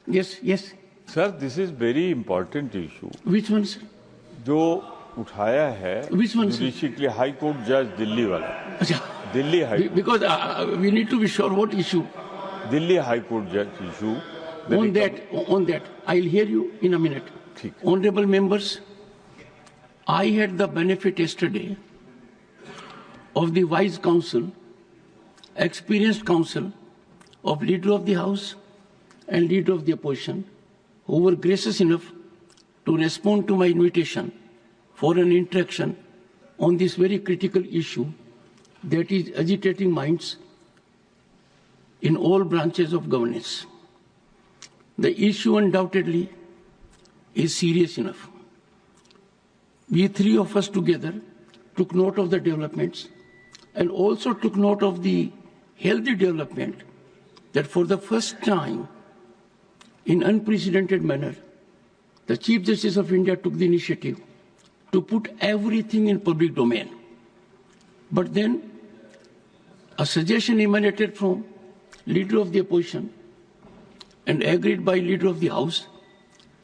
Yes, yes. Sir, this is very important issue. Which one, sir? जो उठाया है Which one, sir? Judiciary high court जज दिल्ली वाला, Acha. Delhi high Because we need to be sure what issue. Delhi high court जज issue On that, I'll hear you in a minute. ठीक. Honorable members, I had the benefit yesterday of the wise counsel, experienced counsel of Leader of the House and Leader of the Opposition, who were gracious enough to respond to my invitation for an interaction on this very critical issue that is agitating minds in all branches of governance. The issue undoubtedly is serious enough. We three of us together took note of the developments and also took note of the healthy development that for the first time in unprecedented manner, the Chief Justice of India took the initiative to put everything in public domain. But then a suggestion emanated from Leader of the Opposition and agreed by Leader of the House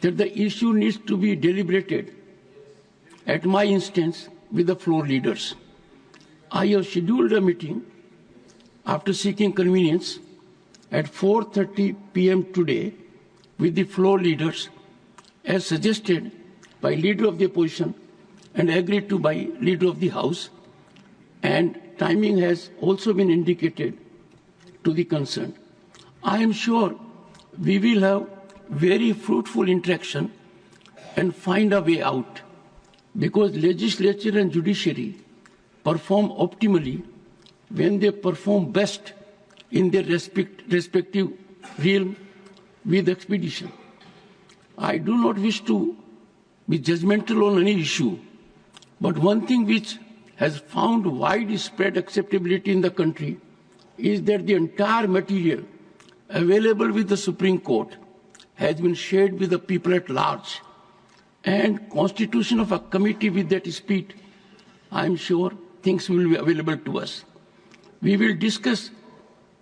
that the issue needs to be deliberated at my instance with the floor leaders. I have scheduled a meeting after seeking convenience at 4:30 p.m. today with the floor leaders as suggested by Leader of the Opposition and agreed to by Leader of the House, and timing has also been indicated to the concerned. I am sure we will have very fruitful interaction and find a way out, because legislature and judiciary perform optimally when they perform best in their respective realm with expedition. I do not wish to be judgmental on any issue, but one thing which has found widespread acceptability in the country is that the entire material available with the Supreme Court has been shared with the people at large, and constitution of a committee with that speed, I am sure things will be available to us. We will discuss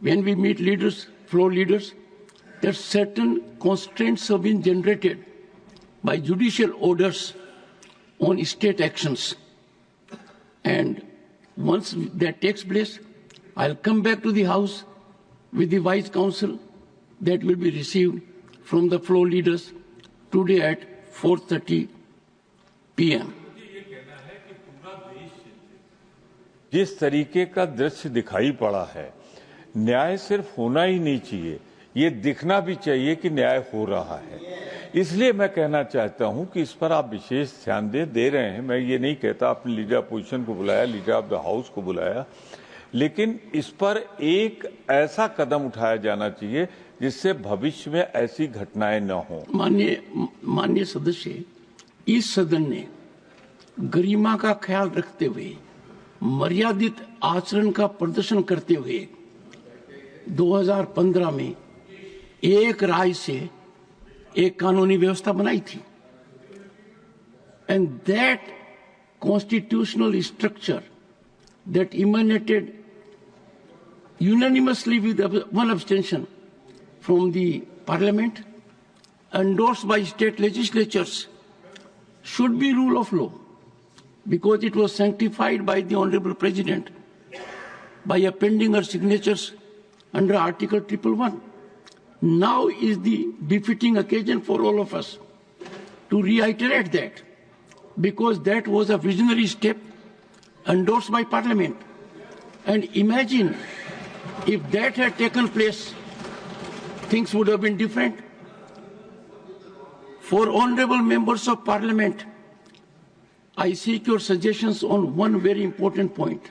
when we meet leaders, floor leaders, that certain constraints have been generated by judicial orders on state actions. And once that takes place, I'll come back to the House with the wise counsel that will be received from the floor leaders today at 4:30 p.m. जिस तरीके का दृश्य दिखाई पड़ा है, न्याय सिर्फ होना ही नहीं चाहिए, ये दिखना भी चाहिए कि न्याय हो रहा है। इसलिए मैं कहना चाहता हूं कि इस पर आप विशेष ध्यान दे रहे हैं। मैं ये नहीं कहता आपने लीडर अपोजिशन को बुलाया, लीडर ऑफ द हाउस को बुलाया, लेकिन इस पर एक ऐसा कदम उठाया जाना चाहिए जिससे भविष्य में ऐसी घटनाएं न हो। माननीय सदस्य, इस सदन ने गरिमा का ख्याल रखते हुए मर्यादित आचरण का प्रदर्शन करते हुए 2015 में एक राय से एक कानूनी व्यवस्था बनाई थी, and that constitutional structure that emanated unanimously with one abstention from the parliament, endorsed by state legislatures, should be rule of law, because it was sanctified by the Honorable President by appending her signatures under Article 111. Now is the befitting occasion for all of us to reiterate that, because that was a visionary step endorsed by Parliament. And imagine if that had taken place, things would have been different. For honorable members of Parliament, I seek your suggestions on one very important point.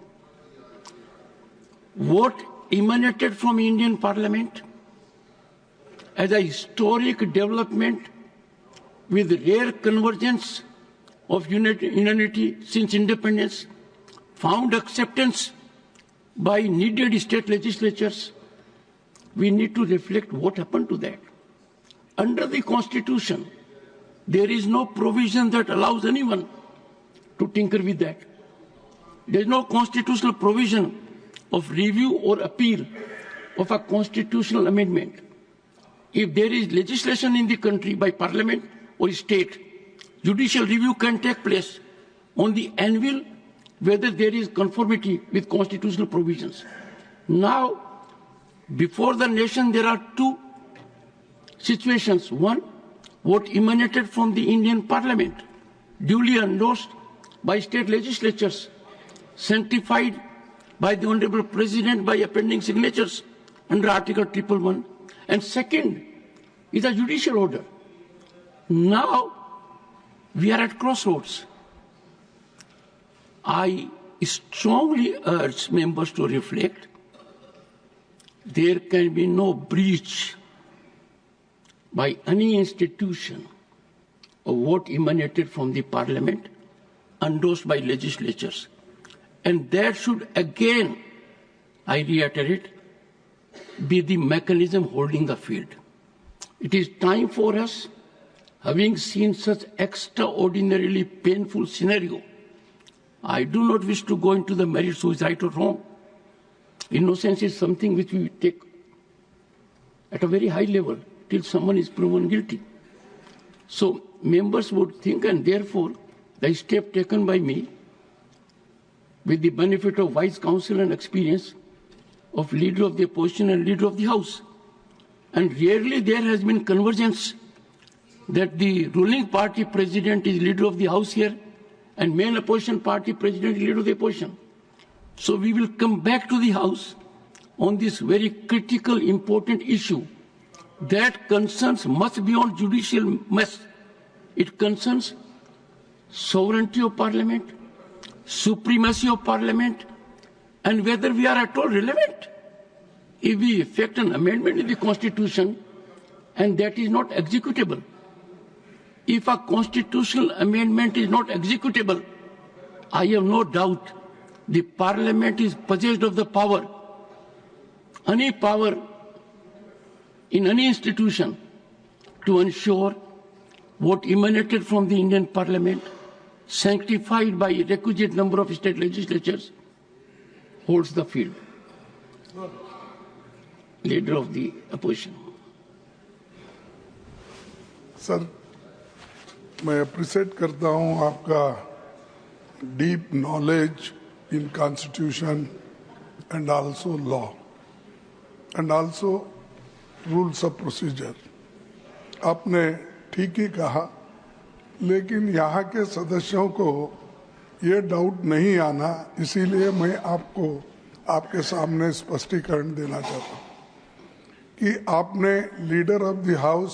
What emanated from Indian Parliament as a historic development with rare convergence of unity since independence found acceptance by needed state legislatures. We need to reflect what happened to that. Under the Constitution, there is no provision that allows anyone to tinker with that. There is no constitutional provision of review or appeal of a constitutional amendment. If there is legislation in the country by parliament or state, judicial review can take place on the anvil whether there is conformity with constitutional provisions. Now, before the nation, there are two situations. One, what emanated from the Indian Parliament, duly endorsed by state legislatures, sanctified by the Honorable President by appending signatures under Article 111. And second is a judicial order. Now we are at crossroads. I strongly urge members to reflect. There can be no breach by any institution of what emanated from the Parliament, endorsed by legislatures. And that should again, I reiterate, be the mechanism holding the field. It is time for us, having seen such extraordinarily painful scenario, I do not wish to go into the merits who is right or wrong. Innocence is something which we take at a very high level till someone is proven guilty. So members would think, and therefore the step taken by me, with the benefit of wise counsel and experience of leader of the opposition and leader of the House. And rarely there has been convergence that the ruling party president is leader of the House here and main opposition party president is leader of the opposition. So we will come back to the House on this very critical, important issue that concerns much beyond judicial mess. It concerns sovereignty of Parliament, supremacy of Parliament, and whether we are at all relevant. If we effect an amendment in the Constitution and that is not executable, if a constitutional amendment is not executable, I have no doubt the Parliament is possessed of the power, any power in any institution, to ensure what emanated from the Indian Parliament, sanctified by a requisite number of state legislatures, holds the field. Leader of the opposition. Sir, मैं appreciate करता हूं आपका deep knowledge in constitution and also law and also rules of procedure. आपने ठीक ही कहा, लेकिन यहाँ के सदस्यों को ये डाउट नहीं आना, इसीलिए मैं आपको आपके सामने स्पष्टीकरण देना चाहता हूँ कि आपने लीडर ऑफ द हाउस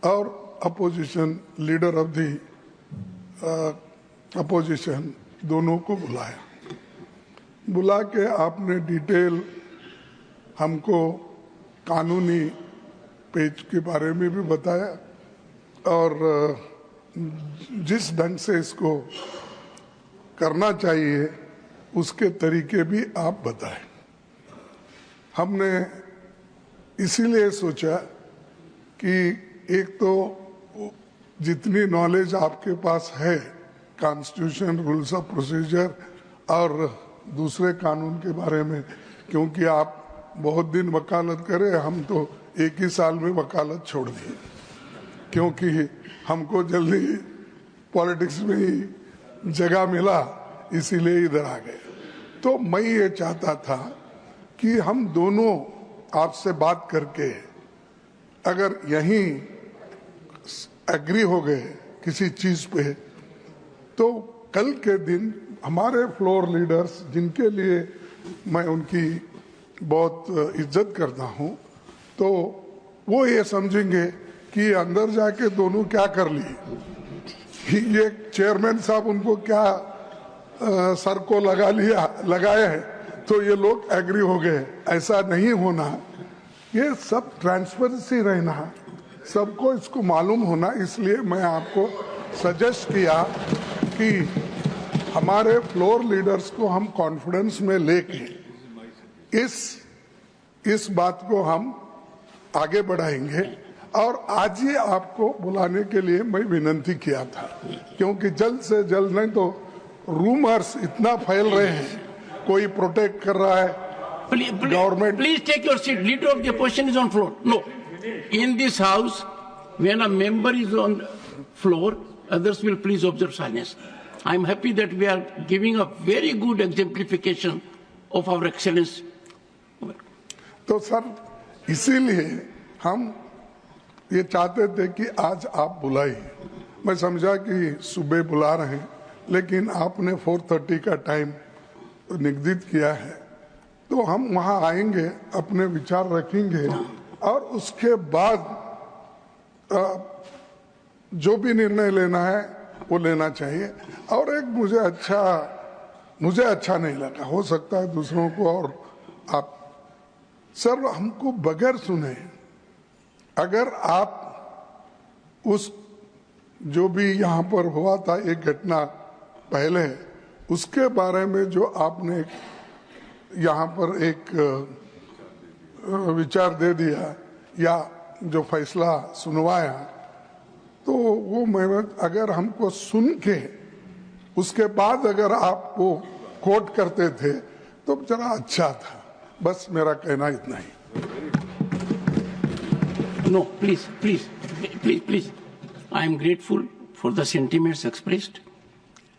और opposition leader of the opposition दोनों को बुला के आपने डिटेल हमको कानूनी पेज के बारे में भी बताया और जिस ढंग से इसको करना चाहिए उसके तरीके भी आप बताएं. हमने इसीलिए सोचा कि एक तो जितनी नॉलेज आपके पास है कॉन्स्टिट्यूशन, रूल्स ऑफ प्रोसीजर और दूसरे कानून के बारे में, क्योंकि आप बहुत दिन वकालत करे, हम तो एक ही साल में वकालत छोड़ दी क्योंकि हमको जल्दी पॉलिटिक्स में ही जगह मिला, इसीलिए इधर आ गए. तो मैं ये चाहता था कि हम दोनों आपसे बात करके अगर यहीं एग्री हो गए किसी चीज पे, तो कल के दिन हमारे फ्लोर लीडर्स, जिनके लिए मैं उनकी बहुत इज्जत करता हूं, तो वो ये समझेंगे कि अंदर जाके दोनों क्या कर लिए. ये चेयरमैन साहब उनको क्या सर को लगाया है, तो ये लोग एग्री हो गए. ऐसा नहीं होना, ये सब ट्रांसपेरेंसी रहना, सबको इसको मालूम होना. इसलिए मैं आपको सजेस्ट किया कि हमारे फ्लोर लीडर्स को हम कॉन्फिडेंस में लेके इस बात को हम आगे बढ़ाएंगे. और आज ही आपको बुलाने के लिए मैं विनती किया था, क्योंकि जल्द से जल्द, नहीं तो रूमर्स इतना फैल रहे हैं, कोई प्रोटेक्ट कर रहा है government. Please take your seat. Leader of the opposition is on floor. No. in this house, when a member is on the floor, others will please observe silence. I am happy that we are giving a very good exemplification of our excellence. तो sir इसीलिए हम ये चाहते थे कि आज आप बुलाइए। मैं समझा कि सुबह बुला रहे हैं, लेकिन आपने 4:30 का टाइम निर्धारित किया है, तो हम वहां आएंगे, अपने विचार रखेंगे और उसके बाद जो भी निर्णय लेना है वो लेना चाहिए। और एक मुझे अच्छा नहीं लगा, हो सकता है दूसरों को, और आप सर हमको बगैर सुने, अगर आप उस जो भी यहाँ पर हुआ था एक घटना पहले, उसके बारे में जो आपने यहाँ पर एक विचार दे दिया या जो फैसला सुनवाया, तो वो मैं अगर हमको सुन के उसके बाद अगर आपको कोट करते थे तो जरा अच्छा था। बस मेरा कहना इतना ही। No, please. I am grateful for the sentiments expressed.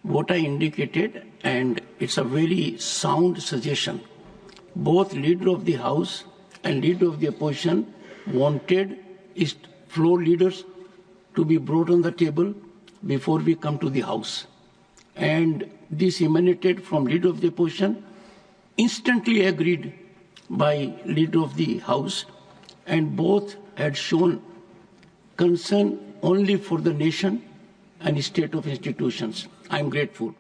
What I indicated, and it's a very sound suggestion. Both leader of the House and leader of the opposition wanted his floor leaders to be brought on the table before we come to the House. And this emanated from leader of the opposition, instantly agreed by leader of the House, and both had shown concern only for the nation and state of institutions. I am grateful.